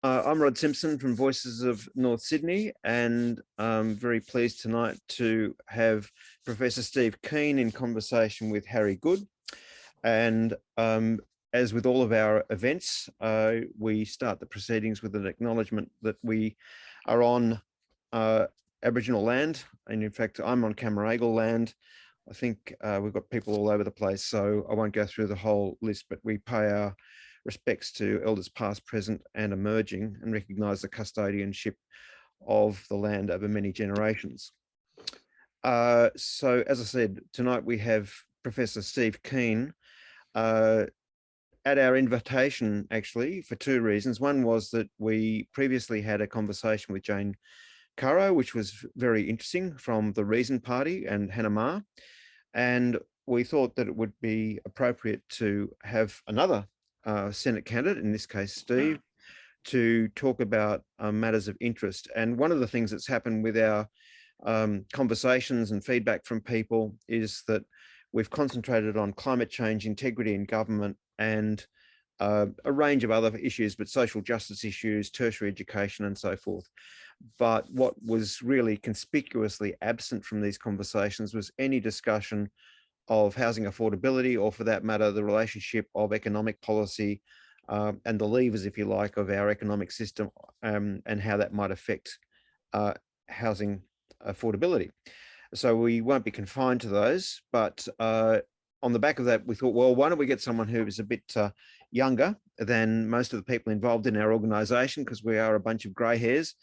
I'm Rod Simpson from Voices of North Sydney, and I'm very pleased tonight to have Professor Steve Keen in conversation with Harry Good. And as with all of our events, we start the proceedings with an acknowledgement that we are on Aboriginal land. And in fact, I'm on Camaragal land. I think we've got people all over the place, so I won't go through the whole list, but we pay our respects to elders past, present and emerging, and recognise the custodianship of the land over many generations. So as I said, tonight we have Professor Steve Keen at our invitation, actually, for two reasons. One was that we previously had a conversation with Jane Currow, which was very interesting, from the Reason Party and Hannah Ma. And we thought that it would be appropriate to have another Senate candidate, in this case, Steve, to talk about matters of interest. And one of the things that's happened with our conversations and feedback from people is that we've concentrated on climate change, integrity in government, and a range of other issues, but social justice issues, tertiary education, and so forth. But what was really conspicuously absent from these conversations was any discussion of housing affordability, or for that matter, the relationship of economic policy and the levers, if you like, of our economic system, and how that might affect housing affordability. So we won't be confined to those, but on the back of that, we thought, well, why don't we get someone who is a bit younger than most of the people involved in our organisation, because we are a bunch of grey hairs.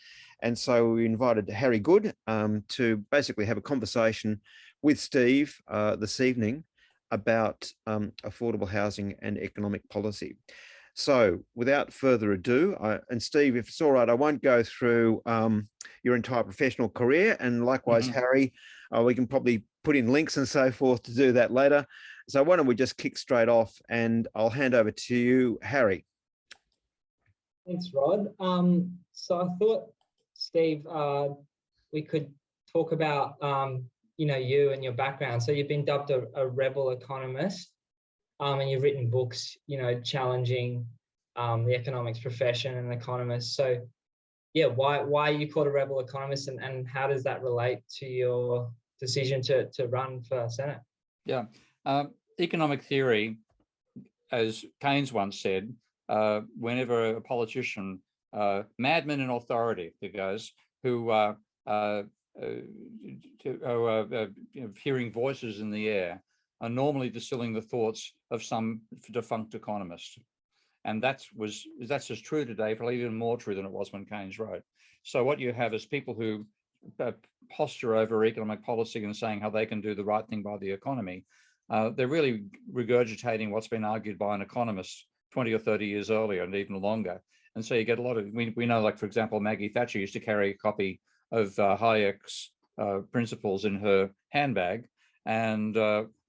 And so we invited Harry Good to basically have a conversation with Steve this evening about affordable housing and economic policy. So without further ado, and Steve, if it's all right, I won't go through your entire professional career, and likewise, Harry, we can probably put in links and so forth to do that later. So why don't we just kick straight off, and I'll hand over to you, Harry. Thanks, Rod. So I thought, Steve, we could talk about you and your background. So you've been dubbed a rebel economist, and you've written books, challenging the economics profession and economists. So yeah, why are you called a rebel economist, and how does that relate to your decision to run for Senate? Yeah, economic theory, as Keynes once said, whenever a politician, madmen in authority, it goes, who hearing voices in the air, are normally distilling the thoughts of some defunct economist. And that's as true today, probably even more true than it was when Keynes wrote. So what you have is people who posture over economic policy and saying how they can do the right thing by the economy. They're really regurgitating what's been argued by an economist 20 or 30 years earlier and even longer. And so you get a lot of, we know, like, for example, Maggie Thatcher used to carry a copy of Hayek's Principles in her handbag. And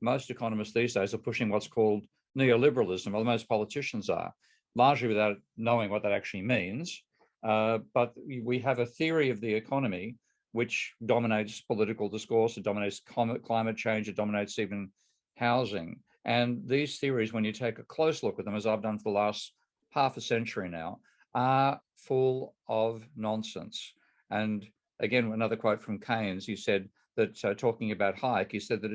most economists these days are pushing what's called neoliberalism, or most politicians are, largely without knowing what that actually means. But we have a theory of the economy which dominates political discourse, it dominates climate change, it dominates even housing. And these theories, when you take a close look at them, as I've done for the last half a century now, are full of nonsense. And again, another quote from Keynes, he said that, talking about Hayek, he said that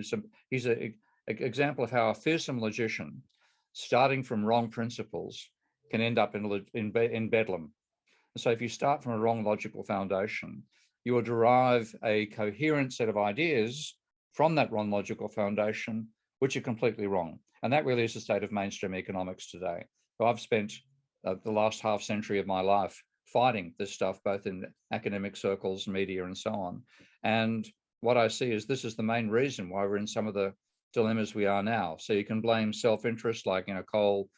he's an example of how a fearsome logician, starting from wrong principles, can end up in bedlam. So if you start from a wrong logical foundation, you will derive a coherent set of ideas from that wrong logical foundation, which are completely wrong. And that really is the state of mainstream economics today. So I've spent the last half century of my life fighting this stuff, both in academic circles, media, and so on. And what I see is this is the main reason why we're in some of the dilemmas we are now. So you can blame self-interest, like, coal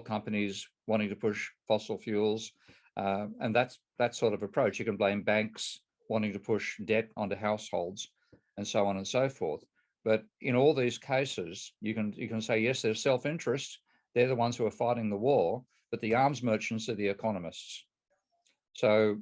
companies wanting to push fossil fuels, and that sort of approach. You can blame banks wanting to push debt onto households, and so on and so forth. But in all these cases, you can say, yes, there's self-interest. They're the ones who are fighting the war, but the arms merchants are the economists. So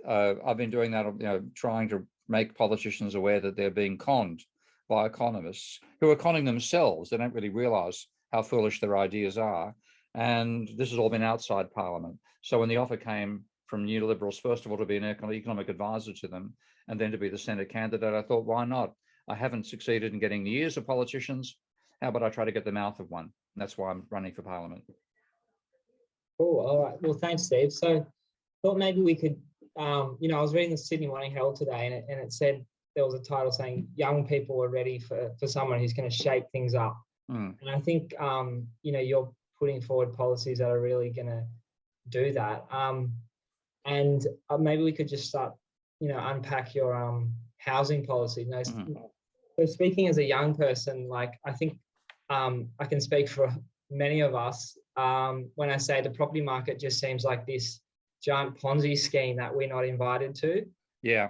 I've been doing that, trying to make politicians aware that they're being conned by economists who are conning themselves. They don't really realize how foolish their ideas are. And this has all been outside Parliament. So when the offer came from neoliberals, first of all, to be an economic advisor to them, and then to be the Senate candidate. I thought, why not? I haven't succeeded in getting the ears of politicians. How about I try to get the mouth of one? And that's why I'm running for Parliament. Cool. All right. Well, thanks, Steve. So thought maybe we could, I was reading the Sydney Morning Herald today, and it said there was a title saying young people are ready for someone who's going to shake things up. And I think, you're putting forward policies that are really going to do that. And maybe we could just start, unpack your housing policy. So speaking as a young person, like I think I can speak for many of us when I say the property market just seems like this giant Ponzi scheme that we're not invited to. Yeah.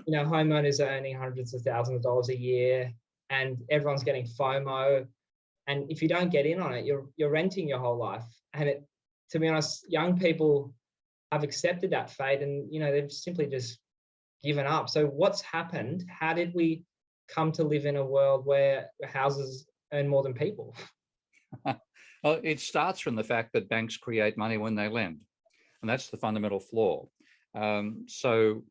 Homeowners are earning hundreds of thousands of dollars a year, and everyone's getting FOMO. And if you don't get in on it, you're renting your whole life. And to be honest, young people have accepted that fate, and they've simply just given up. So what's happened? How did we come to live in a world where houses earn more than people? Well, it starts from the fact that banks create money when they lend, and that's the fundamental flaw. So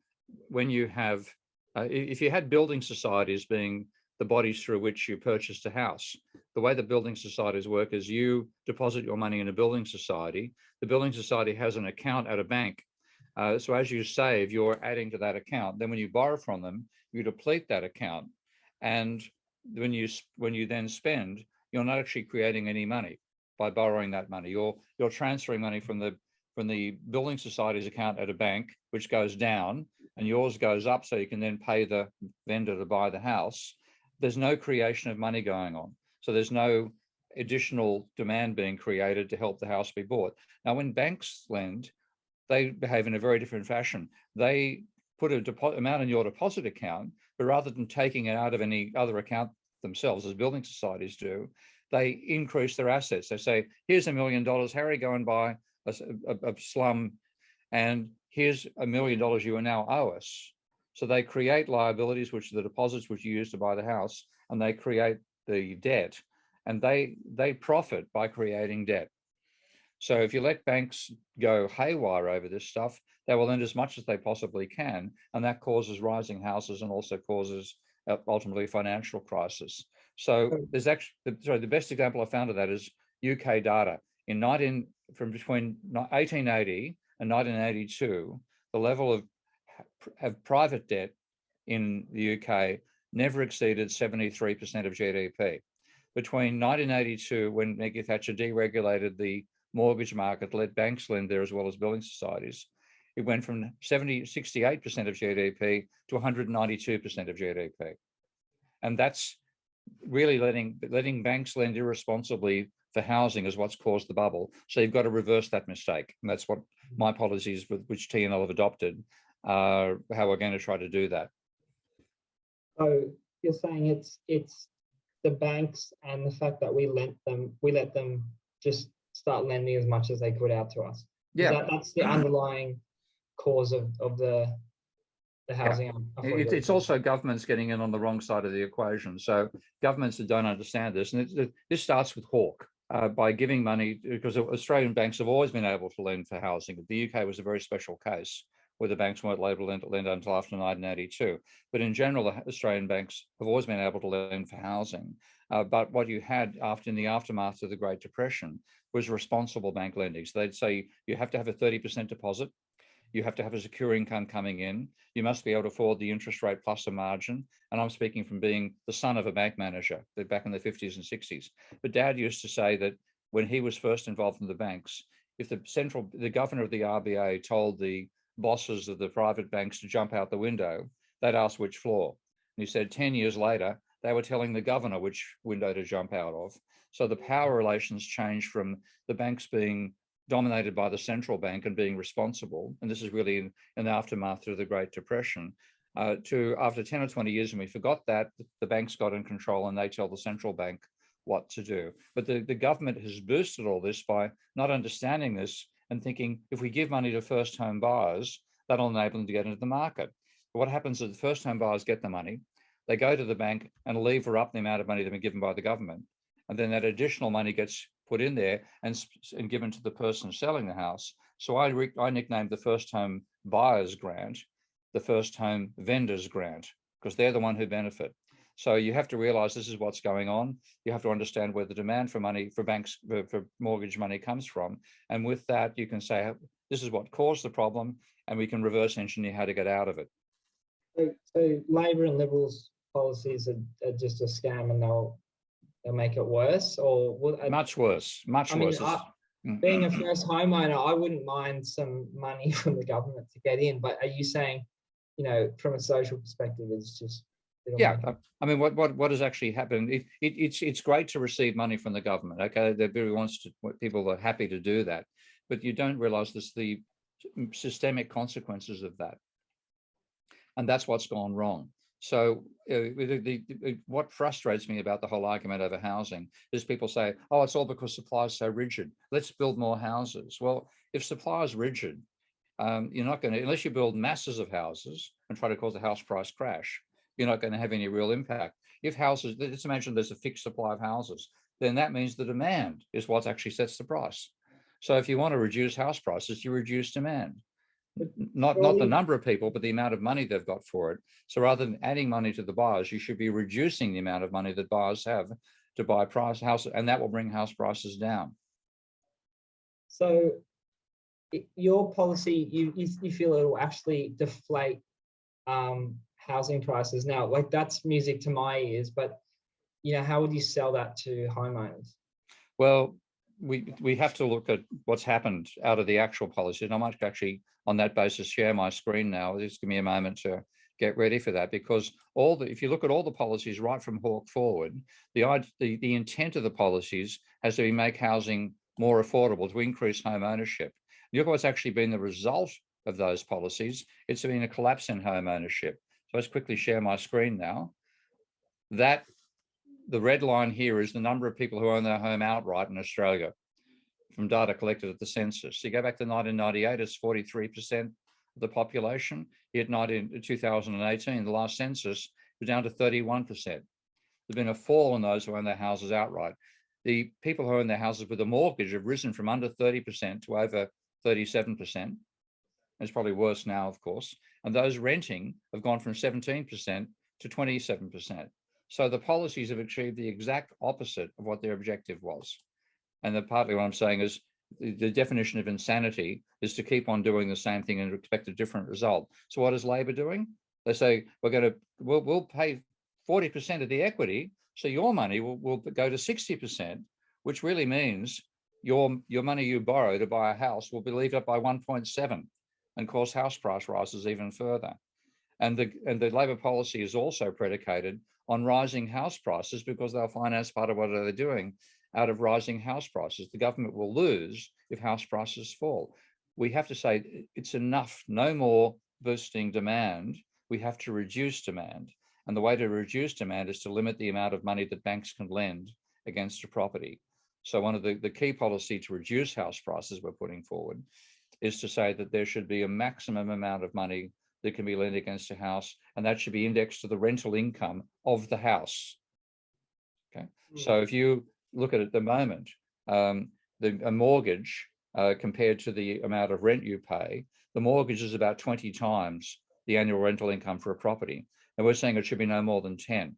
when you have, if you had building societies being the bodies through which you purchased a house, the way that building societies work is you deposit your money in a building society. The building society has an account at a bank. So as you save, you're adding to that account. Then when you borrow from them, you deplete that account. And when you then spend, you're not actually creating any money by borrowing that money. You're transferring money from the building society's account at a bank, which goes down, and yours goes up, so you can then pay the vendor to buy the house. There's no creation of money going on. So there's no additional demand being created to help the house be bought. Now, when banks lend, they behave in a very different fashion. They put a amount in your deposit account, but rather than taking it out of any other account themselves, as building societies do, they increase their assets. They say, here's $1 million, Harry, go and buy a slum, and here's $1 million you now owe us. So they create liabilities, which are the deposits which you use to buy the house, and they create the debt, and they profit by creating debt. So if you let banks go haywire over this stuff, they will lend as much as they possibly can, and that causes rising houses and also causes ultimately financial crisis. So there's actually, the best example I found of that is UK data. From between 1880 and 1982, the level of private debt in the UK never exceeded 73% of GDP. Between 1982, when Maggie Thatcher deregulated the mortgage market, let banks lend there as well as building societies, it went from 68% of GDP to 192% of GDP. And that's really letting banks lend irresponsibly for housing is what's caused the bubble. So you've got to reverse that mistake. And that's what my policies, which TNL have adopted, how we're going to try to do that. So you're saying it's the banks and the fact that we let them just start lending as much as they could out to us. Yeah, that's the underlying cause of the housing. Yeah. It's also governments getting in on the wrong side of the equation. So governments that don't understand this, and this starts with Hawke. By giving money, because Australian banks have always been able to lend for housing. The UK was a very special case where the banks weren't able to lend until after 1982. But in general, the Australian banks have always been able to lend for housing. But what you had in the aftermath of the Great Depression was responsible bank lending. So they'd say you have to have a 30% deposit. You have to have a secure income coming in. You must be able to afford the interest rate plus a margin. And I'm speaking from being the son of a bank manager back in the 50s and 60s. But Dad used to say that when he was first involved in the banks, if the governor of the RBA told the bosses of the private banks to jump out the window, they'd ask which floor. And he said 10 years later, they were telling the governor which window to jump out of. So the power relations changed from the banks being dominated by the central bank and being responsible, and this is really in the aftermath of the Great Depression, to after 10 or 20 years, and we forgot that, the banks got in control and they tell the central bank what to do. But the government has boosted all this by not understanding this and thinking if we give money to first home buyers, that'll enable them to get into the market. But what happens is the first home buyers get the money, they go to the bank and lever up the amount of money they've been given by the government. And then that additional money gets put in there and given to the person selling the house. So I nicknamed the first home buyer's grant the first home vendor's grant, because they're the one who benefit. So you have to realize this is what's going on. You have to understand where the demand for money, for banks, for mortgage money comes from. And with that, you can say, this is what caused the problem, and we can reverse engineer how to get out of it. So Labor and Liberals policies are just a scam, and they'll make it worse, or much worse, much worse. Being a first homeowner, I wouldn't mind some money from the government to get in, but are you saying, you know, from a social perspective, it's just, yeah, I mean, what has actually happened? It's great to receive money from the government. Okay, people are happy to do that, but you don't realize the systemic consequences of that, and that's what's gone wrong. So what frustrates me about the whole argument over housing is people say, oh, it's all because supply is so rigid. Let's build more houses. Well, if supply is rigid, you're not going to, unless you build masses of houses and try to cause a house price crash, you're not going to have any real impact. If houses, let's imagine there's a fixed supply of houses, then that means the demand is what actually sets the price. So if you want to reduce house prices, you reduce demand. Not the number of people, but the amount of money they've got for it. So rather than adding money to the buyers, you should be reducing the amount of money that buyers have to buy houses, and that will bring house prices down. So your policy, you feel it will actually deflate housing prices. Now, like, that's music to my ears, but you know, how would you sell that to homeowners? Well, we have to look at what's happened out of the actual policy, and I might actually, on that basis, share my screen now. Just give me a moment to get ready for that, because if you look at all the policies right from Hawke forward, the intent of the policies has to be make housing more affordable, to increase home ownership. You look at what's actually been the result of those policies. It's been a collapse in home ownership. So let's quickly share my screen now. The red line here is the number of people who own their home outright in Australia from data collected at the census. So you go back to 1998, it's 43% of the population. Yet in 2018, the last census, was down to 31%. There's been a fall in those who own their houses outright. The people who own their houses with a mortgage have risen from under 30% to over 37%. It's probably worse now, of course. And those renting have gone from 17% to 27%. So the policies have achieved the exact opposite of what their objective was. And partly what I'm saying is the definition of insanity is to keep on doing the same thing and expect a different result. So what is Labor doing? They say, we'll pay 40% of the equity, so your money will go to 60%, which really means your money you borrow to buy a house will be levered up by 1.7 and cause house price rises even further. And the Labor policy is also predicated on rising house prices, because they'll finance part of what they're doing out of rising house prices. The government will lose if house prices fall. We have to say it's enough, no more boosting demand. We have to reduce demand. And the way to reduce demand is to limit the amount of money that banks can lend against a property. So one of the key policy to reduce house prices we're putting forward is to say that there should be a maximum amount of money that can be lent against a house, and that should be indexed to the rental income of the house. Okay, so if you look at it at the moment, a mortgage compared to the amount of rent you pay, the mortgage is about 20 times the annual rental income for a property, and we're saying it should be no more than 10.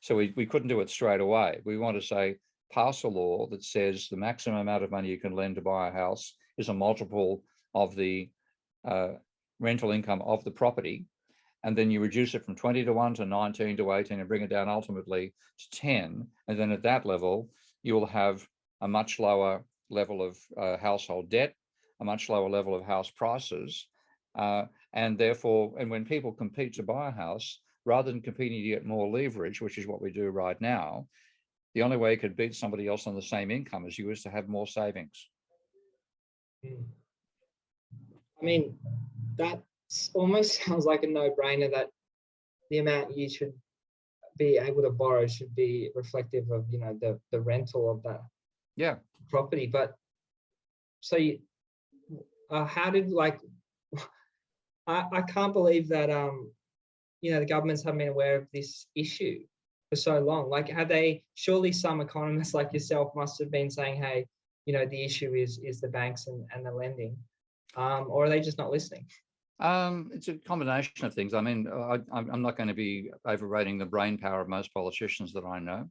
So we couldn't do it straight away. We want to say pass a law that says the maximum amount of money you can lend to buy a house is a multiple of the rental income of the property, and then you reduce it from 20 to 1 to 19 to 18 and bring it down ultimately to 10. And then at that level, you will have a much lower level of household debt, a much lower level of house prices. And therefore, and when people compete to buy a house, rather than competing to get more leverage, which is what we do right now, the only way you could beat somebody else on the same income as you is to have more savings. I mean, that almost sounds like a no-brainer, that the amount you should be able to borrow should be reflective of, you know, the rental of that property. But so how did, like, I can't believe that you know, the governments haven't been aware of this issue. for so long? Like, have they, surely some economists like yourself must have been saying, hey, you know, the issue is the banks and the lending, or are they just not listening? It's a combination of things. I mean, I'm not going to be overrating the brain power of most politicians that I know.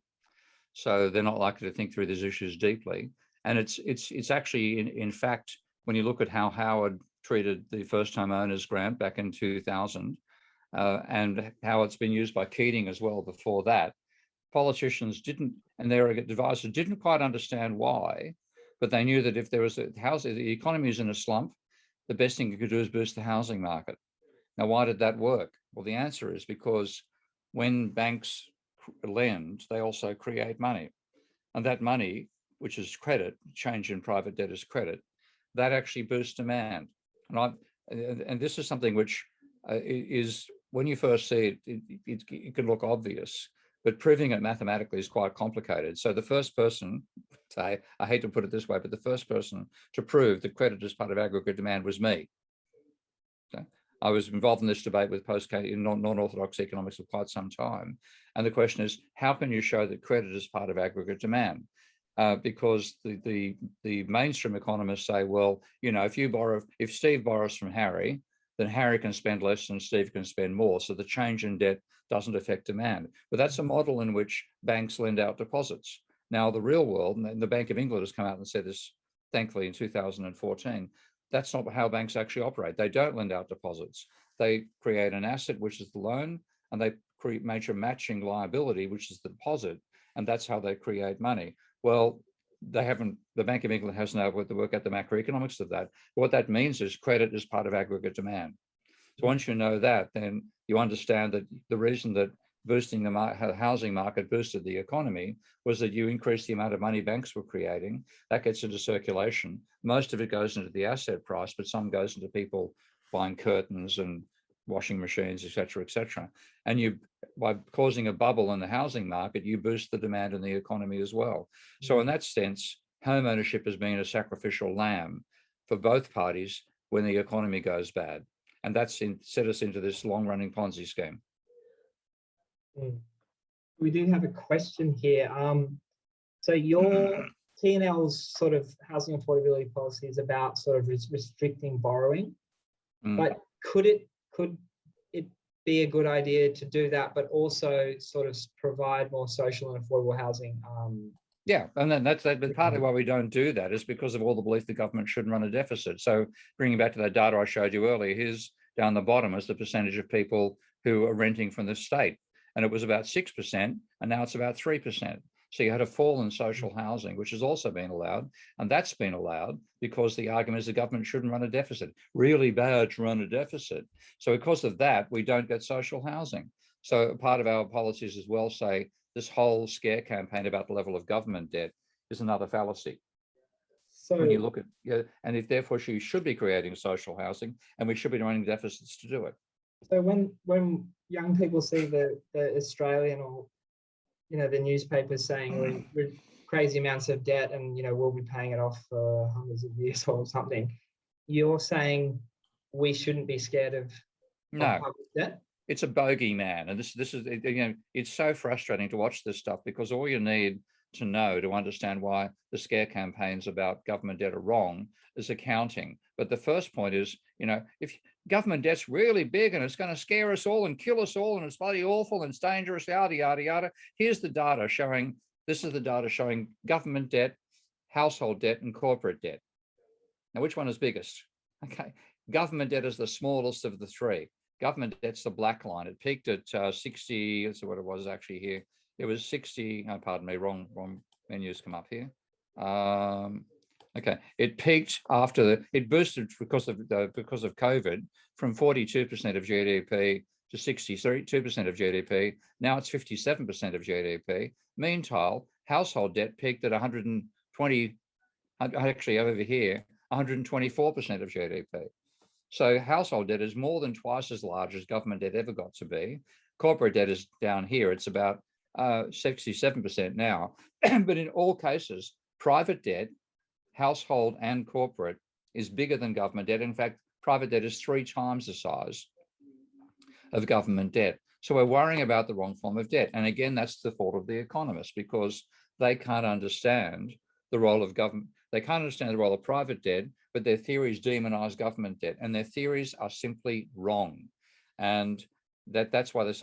So they're not likely to think through these issues deeply. And it's actually, in fact, when you look at how Howard treated the first home owners grant back in 2000, and how it's been used by Keating as well before that, politicians didn't, and their advisors didn't quite understand why, but they knew that if there was the economy is in a slump, the best thing you could do is boost the housing market. Now, why did that work? Well, the answer is because when banks lend, they also create money. And that money, which is credit, change in private debt is credit, that actually boosts demand. And this is something which is, when you first see it, it can look obvious, but proving it mathematically is quite complicated. So the first person, I hate to put it this way, but the first person to prove that credit is part of aggregate demand was me. Okay. I was involved in this debate with non-orthodox economics for quite some time. And the question is, how can you show that credit is part of aggregate demand? Because the mainstream economists say, well, you know, if Steve borrows from Harry, then Harry can spend less and Steve can spend more. So the change in debt doesn't affect demand. But that's a model in which banks lend out deposits. Now, the real world, and the Bank of England has come out and said this, thankfully, in 2014, that's not how banks actually operate. They don't lend out deposits. They create an asset, which is the loan, and they create major matching liability, which is the deposit, and that's how they create money. Well, the Bank of England hasn't been able to work out the macroeconomics of that. What that means is credit is part of aggregate demand. So once you know that, then you understand that the reason that boosting the housing market boosted the economy was that you increased the amount of money banks were creating. That gets into circulation. Most of it goes into the asset price, but some goes into people buying curtains and washing machines, et cetera, and by causing a bubble in the housing market, you boost the demand in the economy as well. So in that sense, home ownership has been a sacrificial lamb for both parties when the economy goes bad, and that's set us into this long-running Ponzi scheme. We do have a question here. So your TNL's sort of housing affordability policy is about sort of restricting borrowing, but could it be a good idea to do that, but also sort of provide more social and affordable housing? Yeah, and then that's partly why we don't do that is because of all the belief the government shouldn't run a deficit. So bringing back to that data I showed you earlier, here's down the bottom is the percentage of people who are renting from the state. And it was about 6%, and now it's about 3%. So you had a fall in social housing, which has also been allowed. And that's been allowed because the argument is the government shouldn't run a deficit. Really bad to run a deficit. So because of that, we don't get social housing. So part of our policies as well say this whole scare campaign about the level of government debt is another fallacy. So when you look at, and if therefore you should be creating social housing and we should be running deficits to do it. So when young people see the Australian or, you know, the newspapers saying we're crazy amounts of debt and, you know, we'll be paying it off for hundreds of years or something, you're saying we shouldn't be scared of public debt? It's a bogeyman, and this is, you know, it's so frustrating to watch this stuff because all you need to know to understand why the scare campaigns about government debt are wrong is accounting. But the first point is, you know, if government debt's really big and it's going to scare us all and kill us all and it's bloody awful and it's dangerous, yada, yada, yada. Here's the data showing, this is the data showing government debt, household debt and corporate debt. Now, which one is biggest? Okay, government debt is the smallest of the three. Government debt's the black line. It peaked at 60, that's what it was actually here. It was 60, oh, pardon me, wrong menus come up here. Okay, it peaked after it boosted because of COVID from 42% of GDP to 62% of GDP. Now it's 57% of GDP. Meanwhile, household debt peaked at 120, actually over here, 124% of GDP. So household debt is more than twice as large as government debt ever got to be. Corporate debt is down here. It's about 67% now. But in all cases, private debt, household and corporate, is bigger than government debt. In fact, private debt is 3 times the size of government debt. So we're worrying about the wrong form of debt. And again, that's the fault of the economists, because they can't understand the role of government. They can't understand the role of private debt, but their theories demonize government debt, and their theories are simply wrong. And that's why they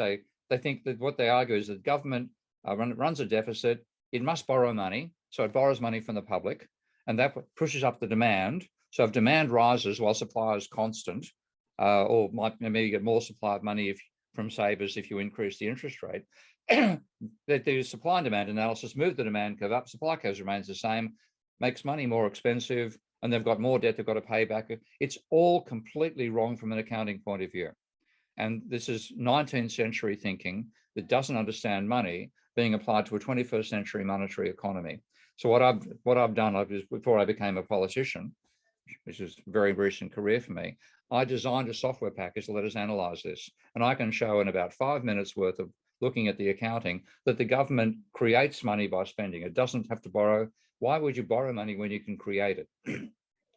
think that what they argue is that government runs a deficit, it must borrow money, so it borrows money from the public, and that pushes up the demand. So if demand rises while supply is constant, or might maybe get more supply of money from savers if you increase the interest rate, that the supply and demand analysis move the demand curve up, supply curve remains the same, makes money more expensive, and they've got more debt they've got to pay back. It's all completely wrong from an accounting point of view. And this is 19th century thinking that doesn't understand money being applied to a 21st century monetary economy. So what I've done before I became a politician, which is a very recent career for me, I designed a software package to let us analyze this. And I can show in about 5 minutes worth of looking at the accounting that the government creates money by spending. It doesn't have to borrow. Why would you borrow money when you can create it?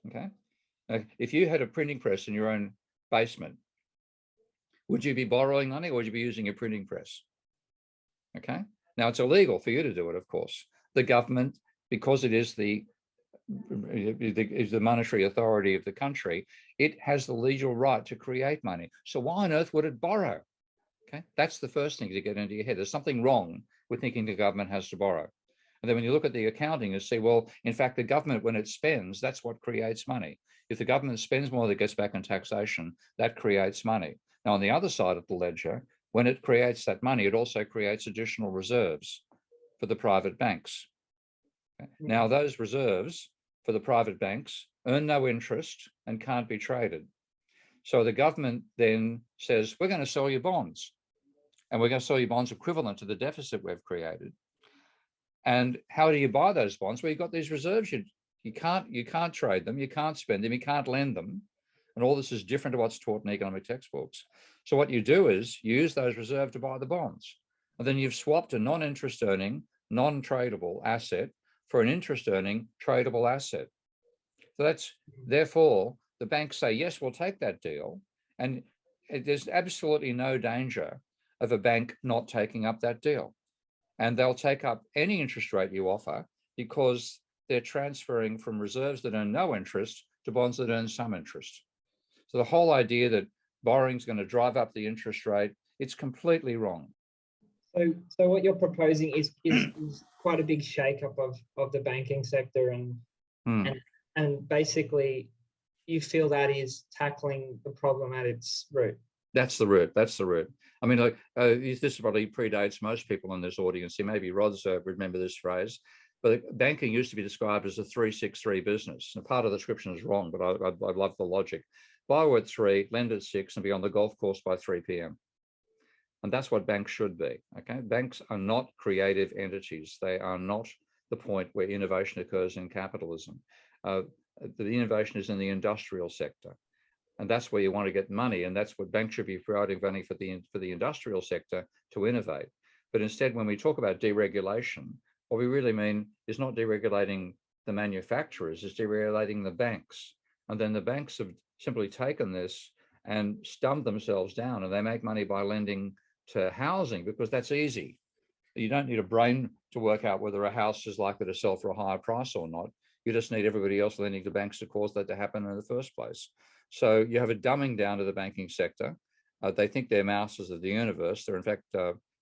Okay. Now, if you had a printing press in your own basement, would you be borrowing money or would you be using a printing press? Okay. Now it's illegal for you to do it, of course. The government, because it is the monetary authority of the country, it has the legal right to create money. So why on earth would it borrow? Okay, that's the first thing to get into your head. There's something wrong with thinking the government has to borrow. And then when you look at the accounting, you see, well, in fact, the government, when it spends, that's what creates money. If the government spends more than it gets back in taxation, that creates money. Now, on the other side of the ledger, when it creates that money, it also creates additional reserves for the private banks. Okay? Now, those reserves for the private banks earn no interest and can't be traded. So the government then says, we're going to sell you bonds, and we're going to sell you bonds equivalent to the deficit we've created. And how do you buy those bonds? Well, you've got these reserves. You can't trade them, you can't spend them, you can't lend them. And all this is different to what's taught in economic textbooks. So what you do is you use those reserves to buy the bonds. And then you've swapped a non-interest earning, non-tradable asset for an interest earning tradable asset. So that's, therefore, the banks say, yes, we'll take that deal. And there's absolutely no danger of a bank not taking up that deal. And they'll take up any interest rate you offer because they're transferring from reserves that earn no interest to bonds that earn some interest. So the whole idea that borrowing is going to drive up the interest rate, it's completely wrong. So what you're proposing is quite a big shake-up of the banking sector, and basically you feel that is tackling the problem at its root. That's the root. That's the root. I mean, like, this probably predates most people in this audience here. Maybe Rod's remember this phrase, but banking used to be described as a 3-6-3 business. And part of the description is wrong, but I love the logic. Borrow at 3, lend at 6, and be on the golf course by 3 p.m. And that's what banks should be. Okay, banks are not creative entities. They are not the point where innovation occurs in capitalism. The innovation is in the industrial sector. And that's where you want to get money. And that's what banks should be providing money for the industrial sector to innovate. But instead, when we talk about deregulation, what we really mean is not deregulating the manufacturers, it's deregulating the banks. And then the banks have simply taken this and stumped themselves down, and they make money by lending to housing because that's easy. You don't need a brain to work out whether a house is likely to sell for a higher price or not. You just need everybody else lending to banks to cause that to happen in the first place. So you have a dumbing down to the banking sector. They think they're masters of the universe. They're in fact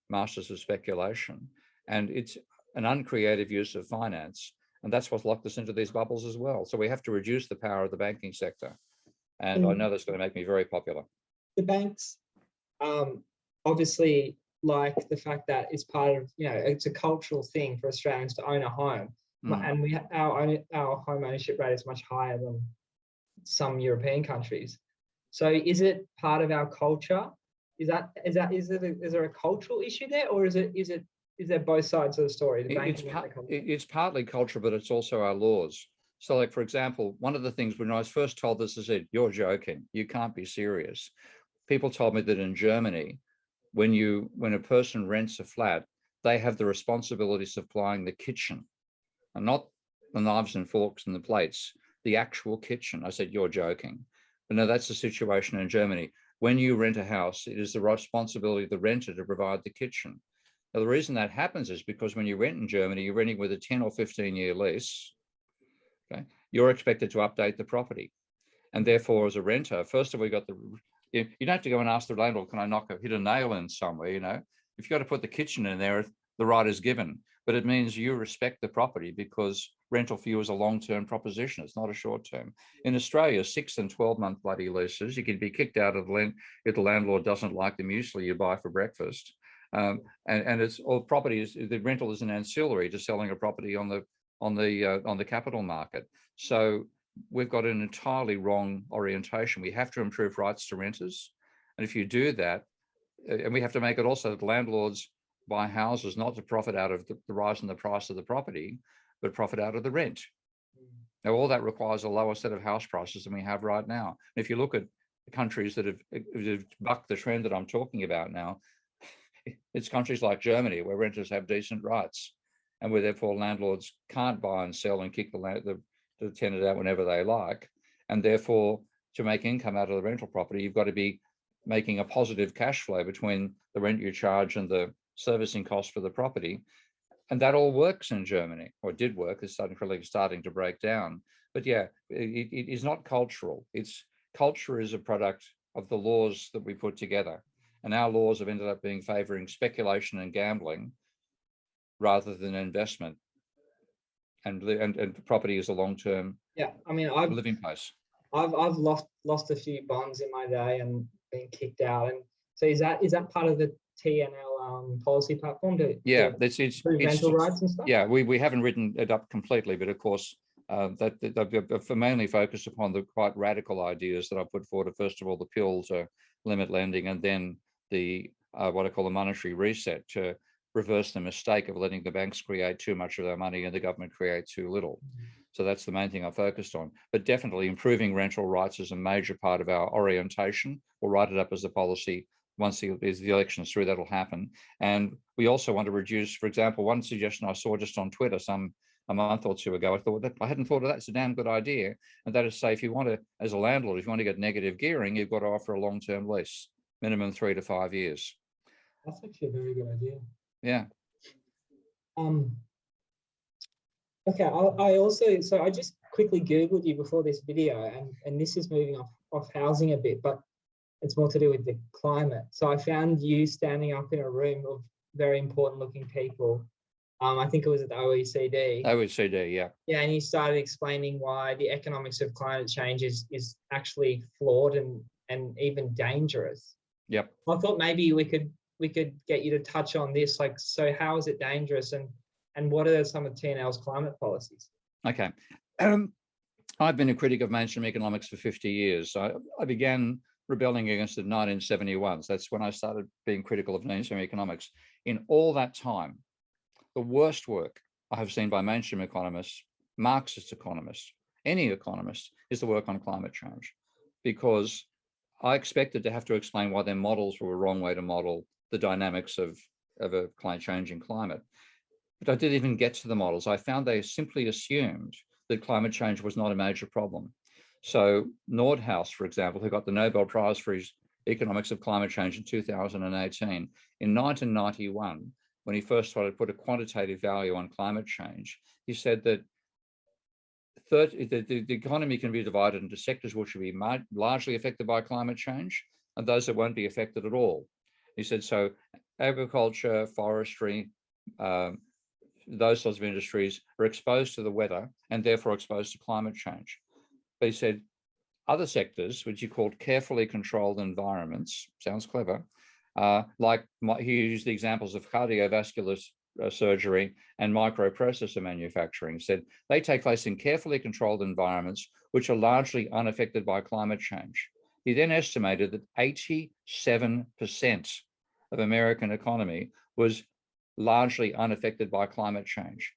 masters of speculation. And it's an uncreative use of finance. And that's what's locked us into these bubbles as well. So we have to reduce the power of the banking sector. And I know that's going to make me very popular. The banks obviously like the fact that it's part of, it's a cultural thing for Australians to own a home. And our home ownership rate is much higher than some European countries. So is it part of our culture? Is there a cultural issue there, or is there both sides of the story? It's partly culture, but it's also our laws. So, like, for example, one of the things when I was first told this, I said, "You're joking. You can't be serious." People told me that in Germany, when a person rents a flat, they have the responsibility of supplying the kitchen, and not the knives and forks and the plates, the actual kitchen. I said, "You're joking." But no, that's the situation in Germany. when you rent a house, it is the responsibility of the renter to provide the kitchen. Now, the reason that happens is because when you rent in Germany, you're renting with a 10 or 15-year lease, okay? You're expected to update the property. And therefore, as a renter, first of all, you don't have to go and ask the landlord, can I hit a nail in somewhere, you know? If you've got to put the kitchen in there, the right is given. But it means you respect the property because rental for you is a long-term proposition. It's not a short-term. In Australia, 6 and 12-month bloody leases, you can be kicked out of the land if the landlord doesn't like the muesli you buy for breakfast. And it's all properties. The rental is an ancillary to selling a property on the capital market. So we've got an entirely wrong orientation. We have to improve rights to renters, and if you do that, and we have to make it also that landlords buy houses not to profit out of the rise in the price of the property, but profit out of the rent. Now, all that requires a lower set of house prices than we have right now. And if you look at the countries that have bucked the trend that I'm talking about now, it's countries like Germany where renters have decent rights, and where therefore landlords can't buy and sell and kick the tenant out whenever they like. And therefore, to make income out of the rental property, you've got to be making a positive cash flow between the rent you charge and the servicing cost for the property. And that all works in Germany, or did work. It's starting to break down. But yeah, it is not cultural. Culture is a product of the laws that we put together. And our laws have ended up favouring speculation and gambling rather than investment. And property is a long-term living place. I've lost a few bonds in my day and been kicked out. And so is that part of the TNL policy platform it's rental rights and stuff? Yeah, we haven't written it up completely, but of course that mainly focused upon the quite radical ideas that I put forward. First of all, the pill to limit lending, and then the what I call the monetary reset to reverse the mistake of letting the banks create too much of their money and the government create too little. So that's the main thing I focused on. But definitely improving rental rights is a major part of our orientation. We'll write it up as a policy. Once the election is through, that'll happen. And we also want to reduce, for example, one suggestion I saw just on Twitter a month or two ago, I thought that I hadn't thought of that. It's a damn good idea. And that is, say, if you want to, as a landlord, if you want to get negative gearing, you've got to offer a long-term lease, minimum 3 to 5 years. That's actually a very good idea. Yeah. Okay, I just quickly Googled you before this video, and this is moving off housing a bit, but it's more to do with the climate. So I found you standing up in a room of very important looking people. I think it was at the OECD. OECD, yeah. Yeah, and you started explaining why the economics of climate change is actually flawed and even dangerous. Yep. I thought maybe we could get you to touch on this. Like, so how is it dangerous, and what are some of TNL's climate policies? Okay. I've been a critic of mainstream economics for 50 years. I began rebelling against it in 1971. So that's when I started being critical of mainstream economics. In all that time, the worst work I have seen by mainstream economists, Marxist economists, any economist, is the work on climate change, because I expected to have to explain why their models were a wrong way to model the dynamics of a changing climate. But I didn't even get to the models. I found they simply assumed that climate change was not a major problem. So Nordhaus, for example, who got the Nobel Prize for his economics of climate change in 2018, in 1991, when he first started to put a quantitative value on climate change, he said that the economy can be divided into sectors which will be largely affected by climate change and those that won't be affected at all. He said, so agriculture, forestry, those sorts of industries are exposed to the weather and therefore exposed to climate change. But he said other sectors, which he called carefully controlled environments, sounds clever, he used the examples of cardiovascular surgery and microprocessor manufacturing, said they take place in carefully controlled environments which are largely unaffected by climate change. He then estimated that 87% of American economy was largely unaffected by climate change.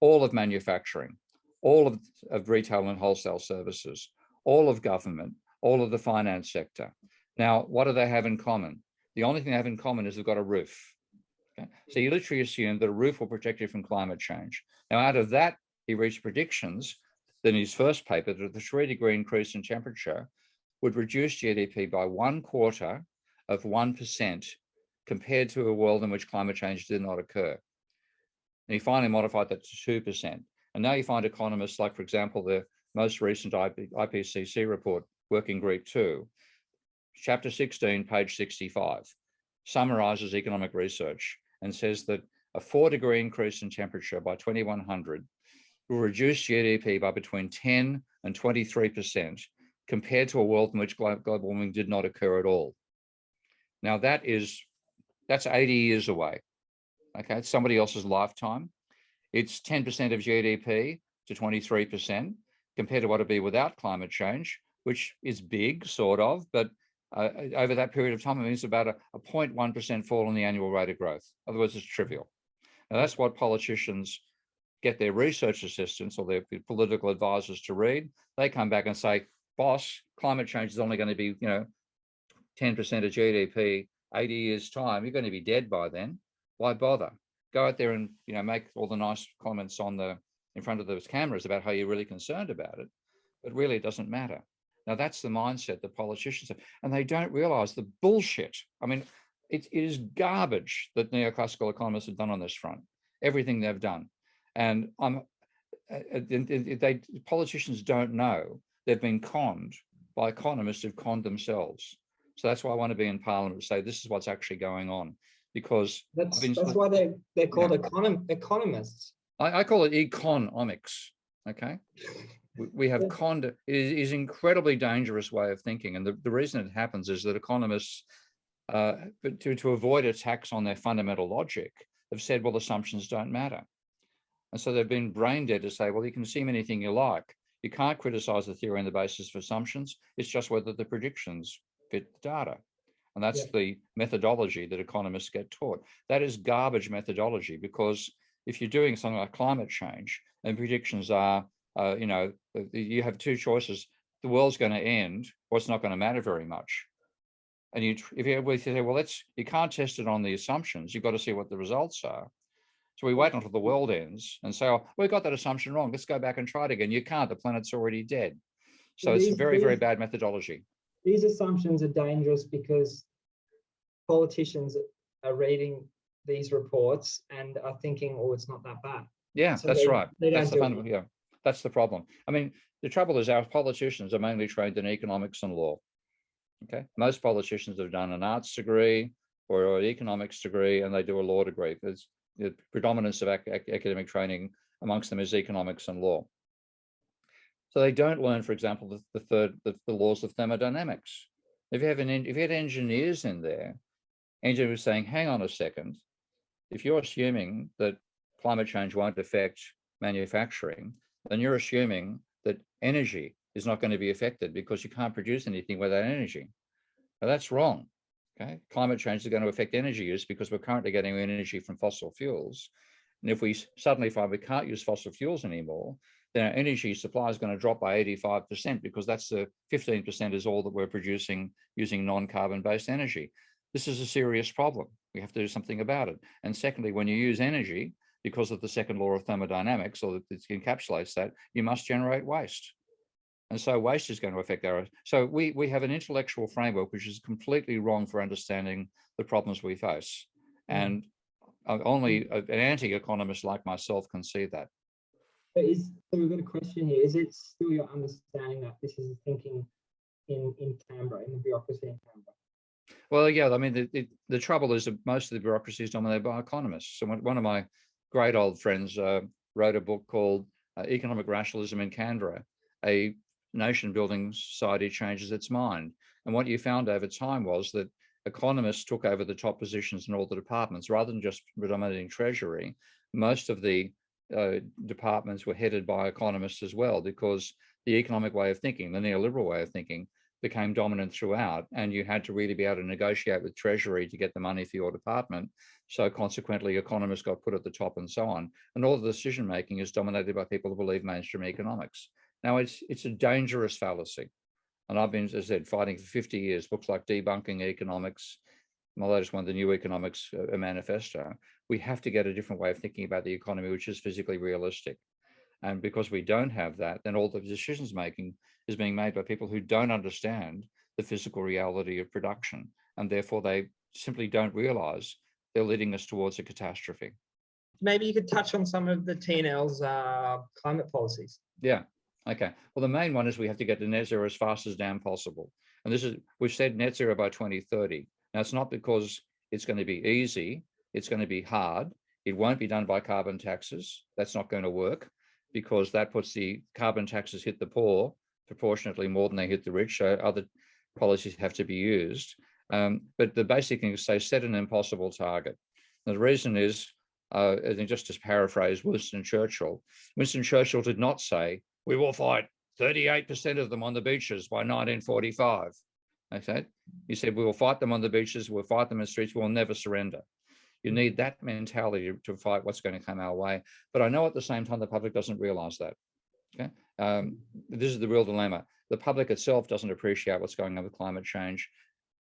All of manufacturing, all of retail and wholesale services, all of government, all of the finance sector. Now, what do they have in common? The only thing they have in common is they've got a roof. Okay? So you literally assume that a roof will protect you from climate change. Now, out of that, he reached predictions in his first paper that the 3-degree increase in temperature would reduce GDP by 1/4% compared to a world in which climate change did not occur. And he finally modified that to 2%. And now you find economists like, for example, the most recent IPCC report, Working Group 2, chapter 16, page 65, summarizes economic research and says that a 4-degree increase in temperature by 2100 will reduce GDP by between 10 and 23% compared to a world in which global warming did not occur at all. Now that's 80 years away. Okay, it's somebody else's lifetime. It's 10% of GDP to 23% compared to what it'd be without climate change, which is big, sort of, but over that period of time, it means about a 0.1% fall in the annual rate of growth. Otherwise, it's trivial. Now, that's what politicians get their research assistants or their political advisors to read. They come back and say, boss, climate change is only going to be, 10% of GDP, 80 years time. You're going to be dead by then. Why bother? Go out there and, make all the nice comments in front of those cameras about how you're really concerned about it, but really it doesn't matter. Now, that's the mindset that politicians have, and they don't realize the bullshit. I mean, it is garbage that neoclassical economists have done on this front, everything they've done. And politicians don't know they've been conned by economists who've conned themselves. So that's why I want to be in Parliament to say this is what's actually going on, because that's why they're called economists. I call it economics. Okay. We have conned. It is an incredibly dangerous way of thinking, and the reason it happens is that economists, to avoid attacks on their fundamental logic, have said, well, assumptions don't matter, and so they've been brain dead to say, well, you can assume anything you like. You can't criticize the theory on the basis of assumptions. It's just whether the predictions fit the data, and that's the methodology that economists get taught. That is garbage methodology, because if you're doing something like climate change and predictions are, you have two choices: the world's going to end, or it's not going to matter very much. And if you say, well, you can't test it on the assumptions. You've got to see what the results are. So we wait until the world ends and say, oh, we got that assumption wrong. Let's go back and try it again. You can't. The planet's already dead. So it's a very, very bad methodology. These assumptions are dangerous because politicians are reading these reports and are thinking, oh, it's not that bad. Yeah, so that's right. That's that's the problem. I mean, the trouble is our politicians are mainly trained in economics and law. Okay, most politicians have done an arts degree or an economics degree, and they do a law degree. There's the predominance of academic training amongst them is economics and law. So they don't learn, for example, the laws of thermodynamics. If you had engineers in there, engineers saying, hang on a second, if you're assuming that climate change won't affect manufacturing, then you're assuming that energy is not going to be affected because you can't produce anything without energy. Now that's wrong. Okay, climate change is going to affect energy use because we're currently getting energy from fossil fuels. And if we suddenly find we can't use fossil fuels anymore, then our energy supply is going to drop by 85% because that's the 15% is all that we're producing using non-carbon based energy. This is a serious problem. We have to do something about it. And secondly, when you use energy, because of the second law of thermodynamics, or that it encapsulates that, you must generate waste. And so waste is going to affect so we have an intellectual framework which is completely wrong for understanding the problems we face. And only an anti-economist like myself can see that. So we've got a question here. Is it still your understanding that this is thinking in Canberra, in the bureaucracy in Canberra? Well, yeah, I mean, the trouble is that most of the bureaucracy is dominated by economists. So one of my great old friends wrote a book called Economic Rationalism in Canberra, a nation-building society changes its mind. And what you found over time was that economists took over the top positions in all the departments, rather than just predominating Treasury. Most of the departments were headed by economists as well, because the economic way of thinking, the neoliberal way of thinking, became dominant throughout, and you had to really be able to negotiate with Treasury to get the money for your department. So consequently, economists got put at the top and so on. And all the decision making is dominated by people who believe mainstream economics. Now, it's a dangerous fallacy. And I've been, as I said, fighting for 50 years, books like Debunking Economics, my latest one, the New Economics Manifesto. We have to get a different way of thinking about the economy, which is physically realistic. And because we don't have that, then all the decisions making is being made by people who don't understand the physical reality of production. And therefore they simply don't realize they're leading us towards a catastrophe. Maybe you could touch on some of the TNL's climate policies. Yeah. Okay. Well, the main one is we have to get to net zero as fast as damn possible. And this is, we've said net zero by 2030. Now, it's not because it's going to be easy. It's going to be hard. It won't be done by carbon taxes. That's not going to work, because that puts the carbon taxes hit the poor proportionately more than they hit the rich. So other policies have to be used. But the basic thing is say, set an impossible target. And the reason is, I think just to paraphrase Winston Churchill did not say, we will fight 38% of them on the beaches by 1945. Okay? He said, we will fight them on the beaches, we'll fight them in the streets, we'll never surrender. You need that mentality to fight what's going to come our way. But I know at the same time, the public doesn't realize that. Okay? This is the real dilemma. The public itself doesn't appreciate what's going on with climate change.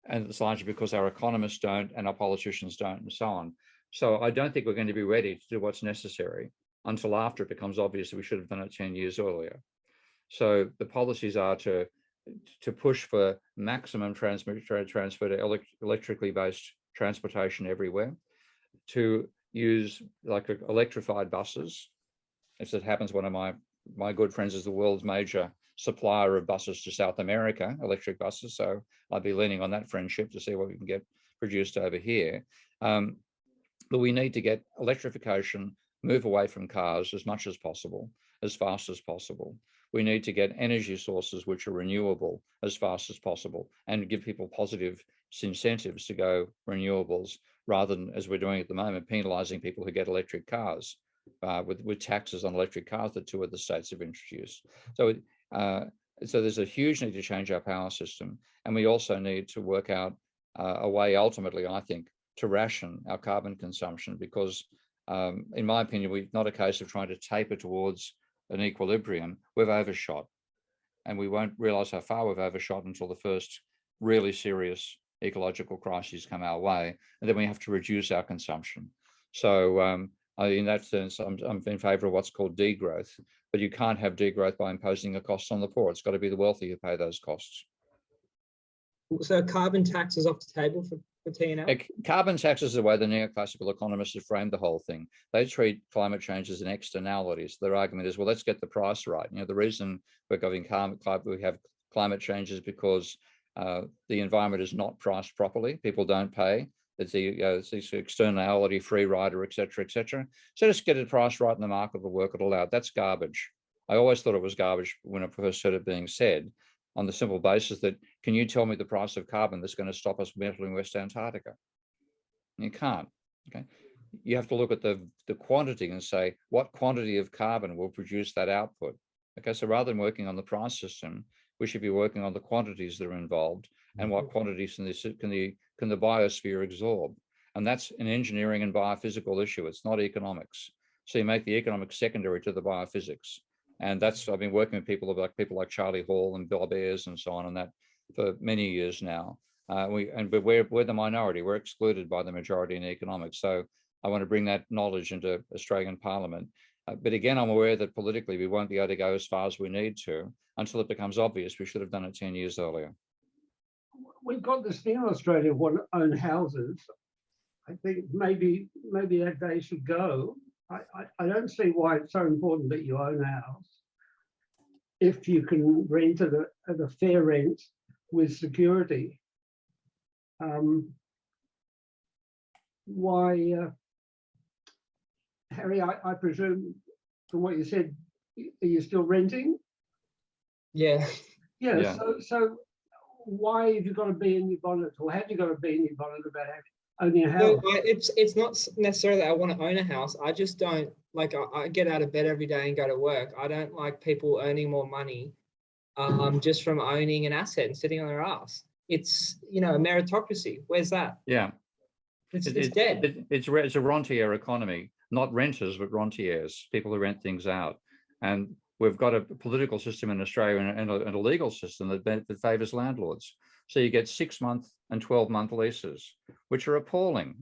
And it's largely because our economists don't and our politicians don't and so on. So I don't think we're going to be ready to do what's necessary until after it becomes obvious that we should have done it 10 years earlier. So the policies are to push for maximum transfer to electrically based transportation everywhere, to use like electrified buses. As it happens, one of my good friends is the world's major supplier of buses to South America, electric buses. So I'd be leaning on that friendship to see what we can get produced over here. But we need to get electrification, move away from cars as much as possible, as fast as possible. We need to get energy sources which are renewable as fast as possible and give people positive incentives to go renewables, rather than, as we're doing at the moment, penalising people who get electric cars with taxes on electric cars that 2 of the states have introduced. So there's a huge need to change our power system. And we also need to work out a way, ultimately, I think, to ration our carbon consumption, because in my opinion, we're not a case of trying to taper towards an equilibrium. We've overshot, and we won't realize how far we've overshot until the first really serious ecological crises come our way, and then we have to reduce our consumption. So in that sense, I'm in favor of what's called degrowth, but you can't have degrowth by imposing a cost on the poor. It's got to be the wealthy who pay those costs. So carbon tax is off the table for TNL? Carbon tax is the way the neoclassical economists have framed the whole thing. They treat climate change as an externality. So their argument is, well, let's get the price right. You know, the reason we have climate change is because the environment is not priced properly. People don't pay. It's the externality, free rider, et cetera, et cetera. So just get a price right and the market will work it all out. That's garbage. I always thought it was garbage when I first heard it being said, on the simple basis that, can you tell me the price of carbon that's going to stop us melting West Antarctica? You can't. Okay. You have to look at the quantity and say, what quantity of carbon will produce that output? Okay, so rather than working on the price system, we should be working on the quantities that are involved and what quantities can the biosphere absorb. And that's an engineering and biophysical issue. It's not economics. So you make the economics secondary to the biophysics. And that's, I've been working with people like Charlie Hall and Bill Ayers and so on that for many years now. But we're the minority. We're excluded by the majority in economics. So I want to bring that knowledge into Australian Parliament. But again, I'm aware that politically we won't be able to go as far as we need to until it becomes obvious we should have done it 10 years earlier. We've got this thing in Australia, want to own houses. I think maybe that day should go. I don't see why it's so important that you own a house if you can rent at a fair rent with security. Why, Harry, I presume from what you said, are you still renting? Yeah. Yeah. So why have you got to be in your bonnet, or have you got to be in your bonnet about owning a house? No, it's not necessarily I want to own a house. I just don't like. I get out of bed every day and go to work. I don't like people earning more money just from owning an asset and sitting on their ass. It's, you know, a meritocracy. Where's that? Yeah, it's dead. It's a rentier economy, not renters, but rentiers, people who rent things out. And we've got a political system in Australia and a legal system that favours landlords. So you get 6-month and 12-month leases, which are appalling.